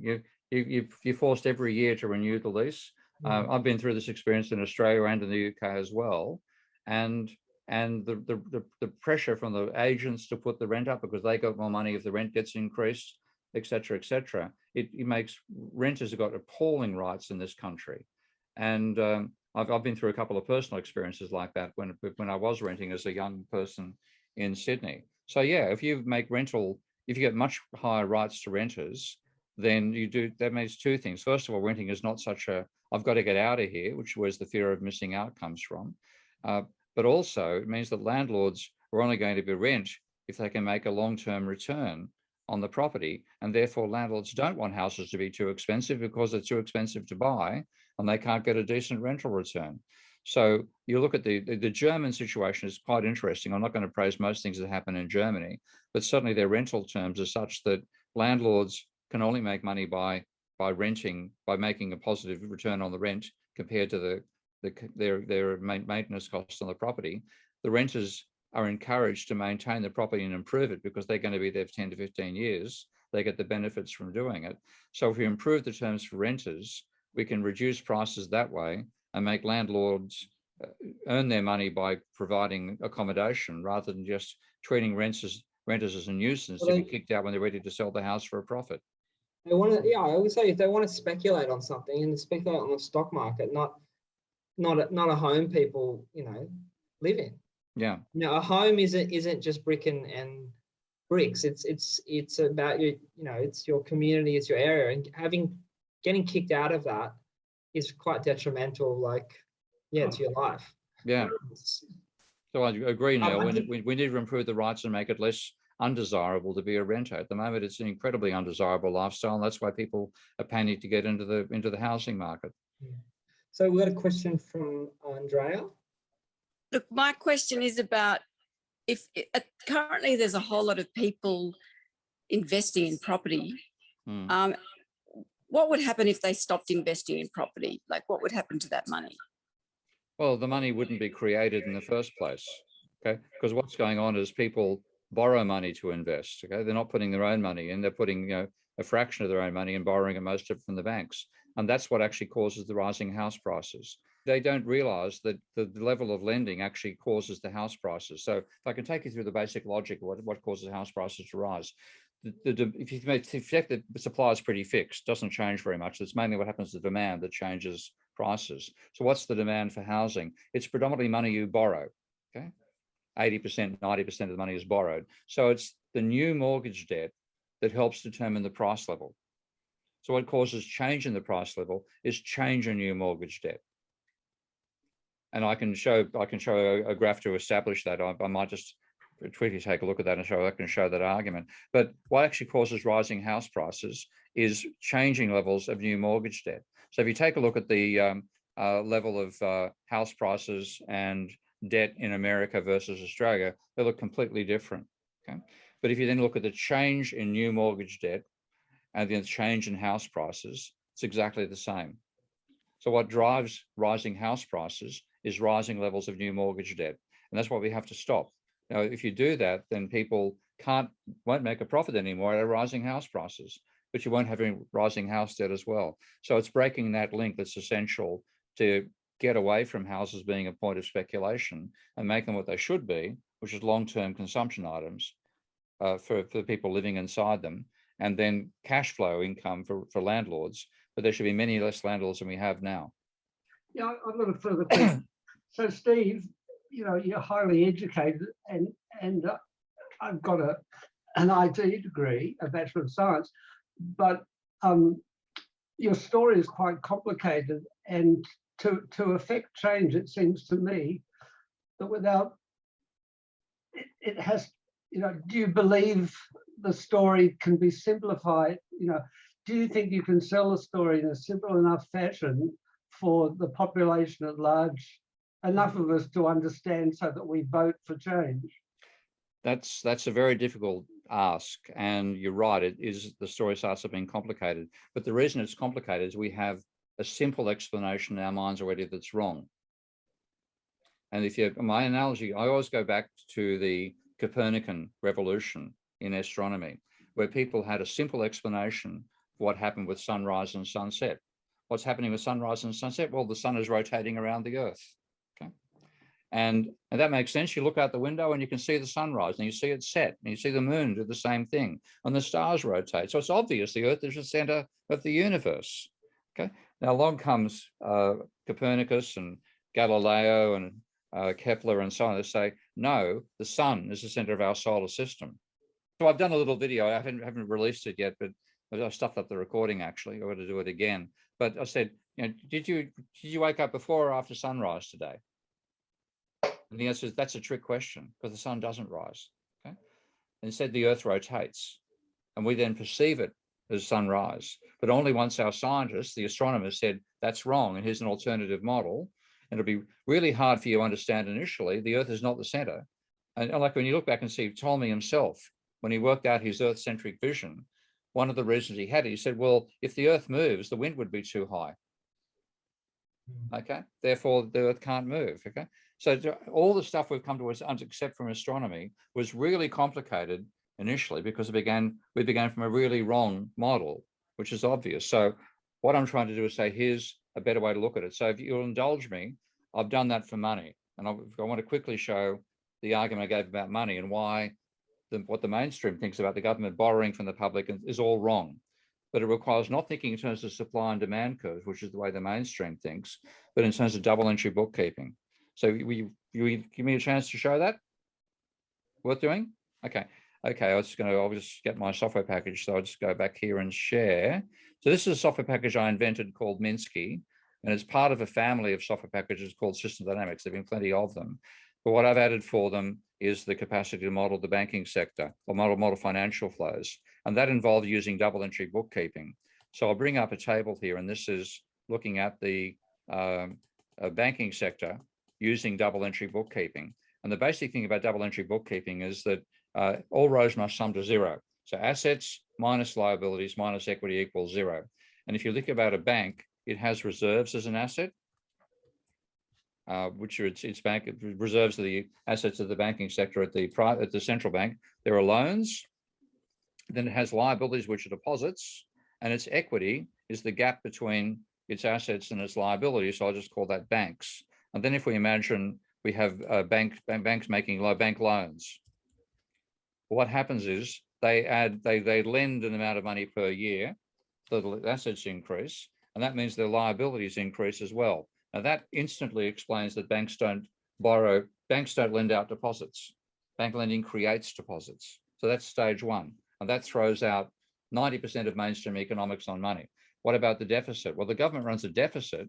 You're forced every year to renew the lease. I've been through this experience in Australia and in the UK as well, and the pressure from the agents to put the rent up because they got more money if the rent gets increased, etc., etc. It makes renters have got appalling rights in this country, and I've been through a couple of personal experiences like that when I was renting as a young person in Sydney. So yeah, if you get much higher rights to renters, then that means two things. First of all, renting is not such a I've got to get out of here, which was the fear of missing out comes from. But also it means that landlords are only going to be rent if they can make a long-term return on the property. And therefore landlords don't want houses to be too expensive because they're too expensive to buy and they can't get a decent rental return. So you look at the German situation is quite interesting. I'm not going to praise most things that happen in Germany, but certainly their rental terms are such that landlords can only make money by renting, by making a positive return on the rent compared to their maintenance costs on the property. The renters are encouraged to maintain the property and improve it because they're going to be there for 10 to 15 years. They get the benefits from doing it. So if we improve the terms for renters, we can reduce prices that way and make landlords earn their money by providing accommodation rather than just treating renters as a nuisance to be kicked out when they're ready to sell the house for a profit. They want to, I always say if they want to speculate on something and speculate on the stock market, not a home people, live in. Yeah. A home isn't just brick and bricks. It's about it's your community, it's your area, and getting kicked out of that is quite detrimental. To your life. Yeah. So I agree, Neil. We need to improve the rights and make it less undesirable to be a renter. At the moment, it's an incredibly undesirable lifestyle, and that's why people are panicked to get into the housing market. Yeah. So we got a question from Andrea. Look, my question is about if currently there's a whole lot of people investing in property. What would happen if they stopped investing in property? Like, what would happen to that money? Well, the money wouldn't be created in the first place, okay? Because what's going on is people borrow money to invest, okay? They're not putting their own money in, they're putting, a fraction of their own money and borrowing it most of it from the banks. And that's what actually causes the rising house prices. They don't realize that the level of lending actually causes the house prices. So if I can take you through the basic logic of what causes house prices to rise. If you check that the supply is pretty fixed, doesn't change very much. It's mainly what happens to demand that changes prices. So what's the demand for housing? It's predominantly money you borrow, okay? 80%, 90% of the money is borrowed. So it's the new mortgage debt that helps determine the price level. So what causes change in the price level is change in new mortgage debt. And I can show a graph to establish that. I might just quickly take a look at that and I can show that argument. But what actually causes rising house prices is changing levels of new mortgage debt. So if you take a look at the level of house prices and debt in America versus Australia, they look completely different. Okay, but if you then look at the change in new mortgage debt and the change in house prices, it's exactly the same. So what drives rising house prices is rising levels of new mortgage debt, and that's what we have to stop. Now, if you do that, then people won't make a profit anymore at rising house prices, but you won't have any rising house debt as well. So it's breaking that link that's essential to get away from houses being a point of speculation and make them what they should be, which is long-term consumption items for people living inside them, and then cash flow income for landlords. But there should be many less landlords than we have now. Yeah, I've got a further question. So, Steve, you're highly educated, and I've got an IT degree, a Bachelor of Science, but your story is quite complicated, and to affect change, it seems to me that without it has, do you believe the story can be simplified? Do you think you can sell the story in a simple enough fashion for the population at large, enough of us to understand so that we vote for change? That's a very difficult ask, and you're right. The story starts up being complicated, but the reason it's complicated is we have a simple explanation in our minds already that's wrong. And my analogy, I always go back to the Copernican revolution in astronomy, where people had a simple explanation for what happened with sunrise and sunset. what's happening with sunrise and sunset? Well, the sun is rotating around the earth. Okay. And that makes sense. You look out the window and you can see the sunrise and you see it set and you see the moon do the same thing and the stars rotate. So it's obvious the earth is the center of the universe. Okay. Now along comes Copernicus and Galileo and Kepler and so on. They say, no, the sun is the center of our solar system. So I've done a little video. I haven't released it yet, but I stuffed up the recording actually. I've got to do it again. But I said, did you wake up before or after sunrise today? And the answer is that's a trick question because the sun doesn't rise. Okay. Instead, the earth rotates and we then perceive it as sunrise, but only once our scientists, the astronomers, said that's wrong and here's an alternative model. And it'll be really hard for you to understand initially. The earth is not the center. And like when you look back and see Ptolemy himself, when he worked out his earth-centric vision, one of the reasons he had it, he said, well, if the earth moves, the wind would be too high. Okay, therefore the earth can't move. Okay, so all the stuff we've come to accept from astronomy was really complicated initially because we began from a really wrong model, which is obvious. So what I'm trying to do is say, here's a better way to look at it. So if you'll indulge me, I've done that for money. And I want to quickly show the argument I gave about money and why what the mainstream thinks about the government borrowing from the public is all wrong. But it requires not thinking in terms of supply and demand curves, which is the way the mainstream thinks, but in terms of double entry bookkeeping. So you give me a chance to show that? Worth doing? Okay. I'll just get my software package. So I'll just go back here and share. So this is a software package I invented called Minsky, and it's part of a family of software packages called System Dynamics. There've been plenty of them. But what I've added for them is the capacity to model the banking sector or model financial flows. And that involves using double entry bookkeeping. So I'll bring up a table here, and this is looking at the banking sector using double entry bookkeeping. And the basic thing about double entry bookkeeping is that all rows must sum to zero. So assets minus liabilities minus equity equals zero. And if you think about a bank, it has reserves as an asset, which are its bank reserves of the assets of the banking sector at the central bank. There are loans. Then it has liabilities, which are deposits, and its equity is the gap between its assets and its liabilities. So I'll just call that banks. And then if we imagine we have banks making bank loans, what happens is they lend an amount of money per year, the assets increase, and that means their liabilities increase as well. Now that instantly explains that banks don't lend out deposits. Bank lending creates deposits. So that's stage one. And that throws out 90% of mainstream economics on money. What about the deficit? Well, the government runs a deficit.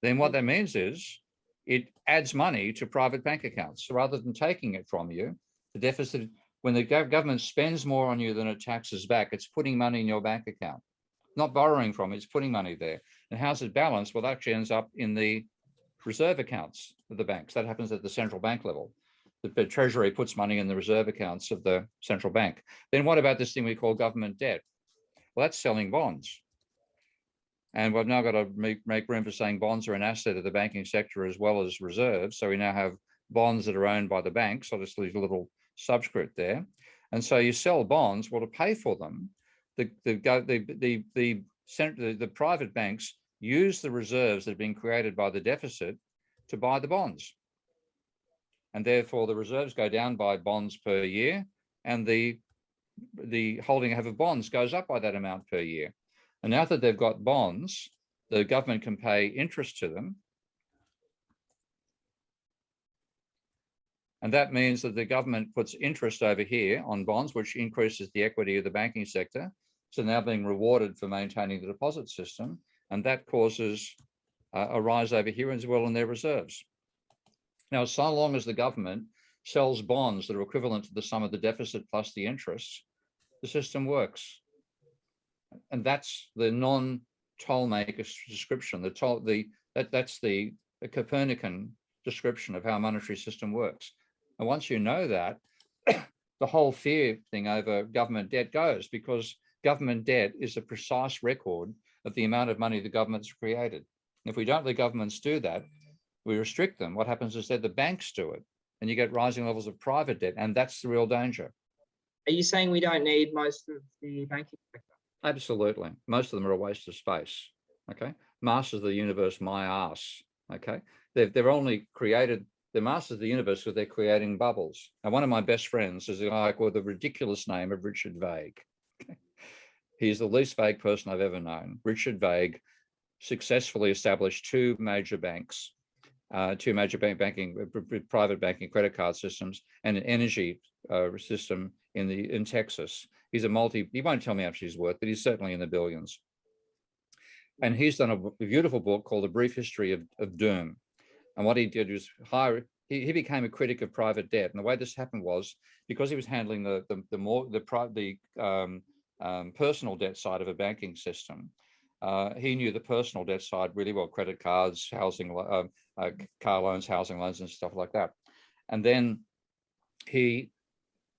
Then what that means is it adds money to private bank accounts. So rather than taking it from you, the deficit, when the government spends more on you than it taxes back, it's putting money in your bank account, not borrowing from it, it's putting money there. And how's it balanced? Well, that actually ends up in the reserve accounts of the banks. That happens at the central bank level. The Treasury puts money in the reserve accounts of the central bank. Then what about this thing we call government debt? Well, that's selling bonds. And we've now got to make room for saying bonds are an asset of the banking sector as well as reserves. So we now have bonds that are owned by the banks. So just leave a little subscript there. And so you sell bonds. Well, to pay for them, the private banks use the reserves that have been created by the deficit to buy the bonds. And therefore the reserves go down by bonds per year, and the holding of bonds goes up by that amount per year. And now that they've got bonds, the government can pay interest to them. And that means that the government puts interest over here on bonds, which increases the equity of the banking sector. So now being rewarded for maintaining the deposit system. And that causes a rise over here as well in their reserves. Now, so long as the government sells bonds that are equivalent to the sum of the deficit plus the interest, the system works. And that's the non-Ptolemaic description. That's the Copernican description of how a monetary system works. And once you know that, the whole fear thing over government debt goes, because government debt is a precise record of the amount of money the government's created. If we don't let governments do that, we restrict them. What happens is that the banks do it, and you get rising levels of private debt, and that's the real danger. Are you saying we don't need most of the banking sector? Absolutely. Most of them are a waste of space. Okay. Masters of the universe, my ass. Okay. They're only created, they're masters of the universe because they're creating bubbles. And one of my best friends is a guy called the ridiculous name of Richard Vague. Okay. He's the least vague person I've ever known. Richard Vague successfully established two major banks, private banking credit card systems, and an energy system in Texas. He won't tell me how much he's worth, but he's certainly in the billions. And he's done a beautiful book called A Brief History of Doom. And what he did was he became a critic of private debt. And the way this happened was because he was handling the personal debt side of a banking system. He knew the personal debt side really well: credit cards, housing, car loans, housing loans, and stuff like that. And then he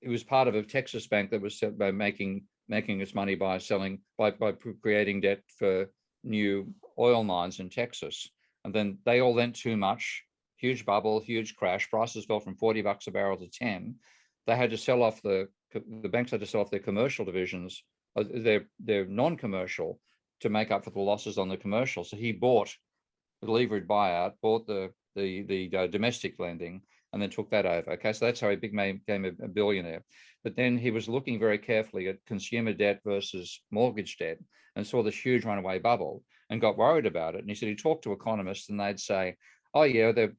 was part of a Texas bank that was making its money by creating debt for new oil mines in Texas. And then they all lent too much, huge bubble, huge crash. Prices fell from $40 a barrel to 10. They had to sell off the banks had to sell off their commercial divisions, their non-commercial, to make up for the losses on the commercial. So he bought the leveraged buyout, bought the domestic lending, and then took that over. Okay, so that's how he became a billionaire. But then he was looking very carefully at consumer debt versus mortgage debt and saw this huge runaway bubble and got worried about it. And he said he talked to economists and they'd say, oh yeah, their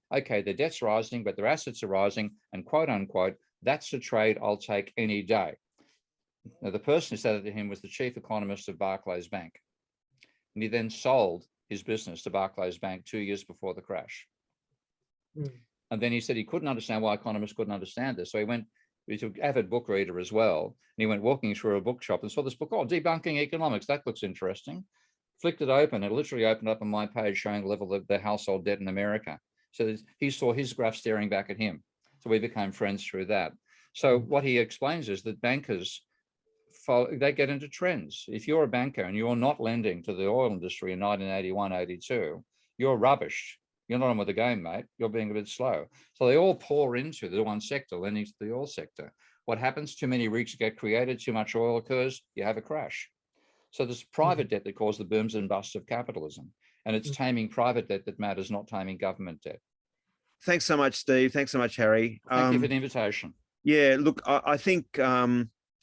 debt's rising, but their assets are rising, and quote unquote, that's a trade I'll take any day. Now, the person who said it to him was the chief economist of Barclays Bank. And he then sold his business to Barclays Bank 2 years before the crash. Mm. And then he said he couldn't understand why economists couldn't understand this. So he's an avid book reader as well. And he went walking through a bookshop and saw this book, Debunking Economics. That looks interesting. Flicked it open. It literally opened up on my page showing the level of the household debt in America. So he saw his graph staring back at him. So we became friends through that. So what he explains is that bankers, they get into trends. If you're a banker and you're not lending to the oil industry in 1981, 82, you're rubbish. You're not on with the game, mate. You're being a bit slow. So they all pour into the one sector, lending to the oil sector. What happens? Too many rigs get created, too much oil occurs, you have a crash. So there's private debt that caused the booms and busts of capitalism. And it's taming private debt that matters, not taming government debt. Thanks so much, Steve. Thanks so much, Harry. Thank you for the invitation. Yeah, look, I think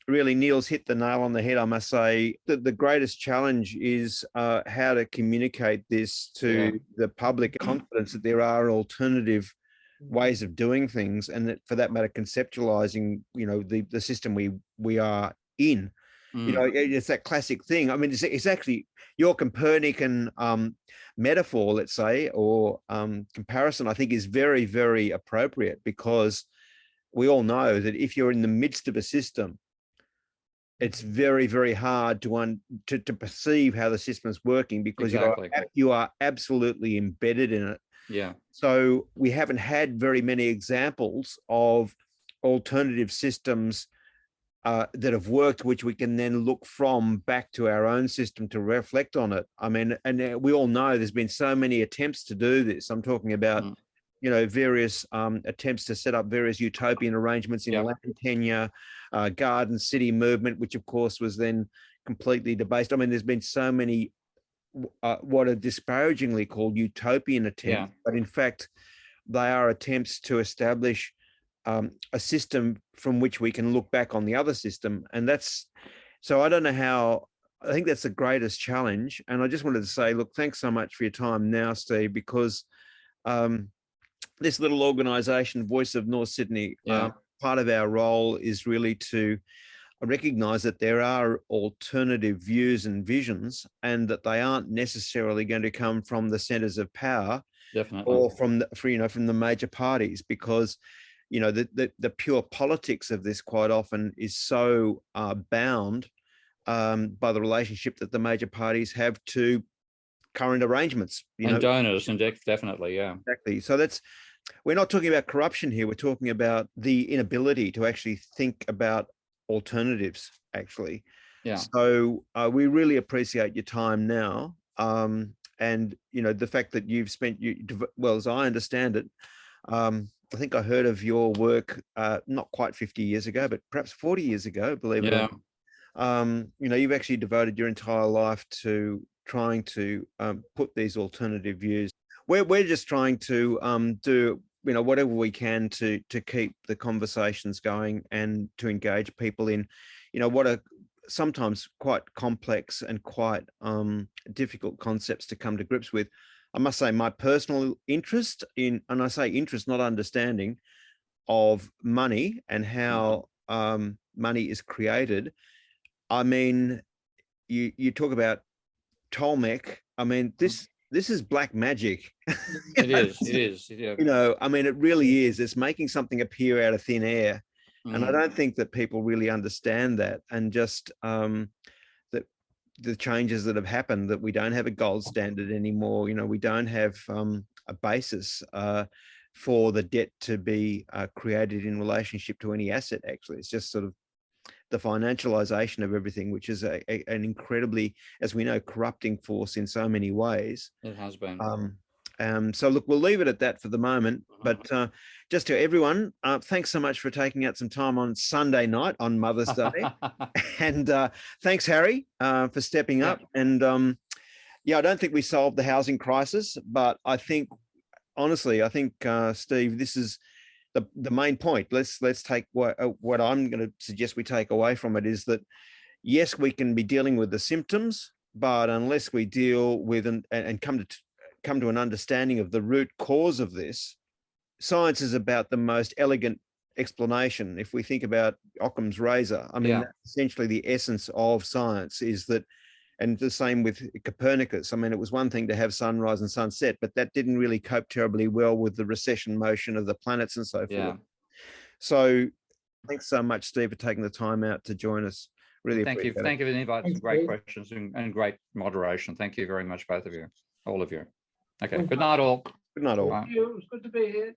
really Neil's hit the nail on the head, I must say. The greatest challenge is how to communicate this to the public, confidence that there are alternative ways of doing things, and that, for that matter, conceptualizing, the system we are in. It's that classic thing. I mean, it's actually your Copernican metaphor, let's say, or comparison, I think is very, very appropriate, because we all know that if you're in the midst of a system, it's very, very hard to perceive how the system is working, because you are absolutely embedded in it. Yeah. So we haven't had very many examples of alternative systems that have worked, which we can then look from back to our own system to reflect on it. I mean, and we all know there's been so many attempts to do this. I'm talking about, various attempts to set up various utopian arrangements in land tenure, garden city movement, which of course was then completely debased. I mean, there's been so many what are disparagingly called utopian attempts, but in fact, they are attempts to establish a system from which we can look back on the other system. And so I don't know how, I think that's the greatest challenge. And I just wanted to say, look, thanks so much for your time now, Steve, because this little organization, Voice of North Sydney, part of our role is really to recognize that there are alternative views and visions, and that they aren't necessarily going to come from the centers of power, or from the major parties, because the pure politics of this quite often is so bound by the relationship that the major parties have to current arrangements. Donors, and definitely, Exactly. So we're not talking about corruption here. We're talking about the inability to actually think about alternatives, actually. Yeah. So we really appreciate your time now. And, the fact that you've spent, well, as I understand it, I think I heard of your work not quite 50 years ago, but perhaps 40 years ago, believe it or Yeah. not. You know, you've actually devoted your entire life to trying to put these alternative views. We're just trying to do, you know, whatever we can to keep the conversations going and to engage people in, you know, what are sometimes quite complex and quite difficult concepts to come to grips with. I must say my personal interest in, and I say interest, not understanding, of money and how money is created. I mean, you talk about Tolmec. I mean, this is black magic. It is. It is. Yeah. You know, I mean, it really is. It's making something appear out of thin air. And I Mm. don't think that people really understand that. And just that the changes that have happened, that we don't have a gold standard anymore. You know, we don't have a basis for the debt to be created in relationship to any asset. Actually, it's just sort of the financialization of everything, which is an incredibly, as we know, corrupting force in so many ways. It has been. So look, we'll leave it at that for the moment. But just to everyone, thanks so much for taking out some time on Sunday night on Mother's Day. And thanks, Harry, for stepping up. And yeah, I don't think we solved the housing crisis, but I think, honestly, I think, Steve, this is the main point. Let's take what I'm going to suggest we take away from it is that, yes, we can be dealing with the symptoms, but unless we deal with and come to an understanding of the root cause of this, science is about the most elegant explanation. If we think about Occam's razor, I mean, that's essentially the essence of science is that, and the same with Copernicus. I mean, it was one thing to have sunrise and sunset, but that didn't really cope terribly well with the recession motion of the planets and so forth. So thanks so much, Steve, for taking the time out to join us. Really thank you. appreciate it. Thank you for the invite. Thanks, Great Steve. questions and great moderation. Thank you very much, both of you, all of you. Okay. Good night, all. Good night, all. Bye. Thank you. It was good to be here.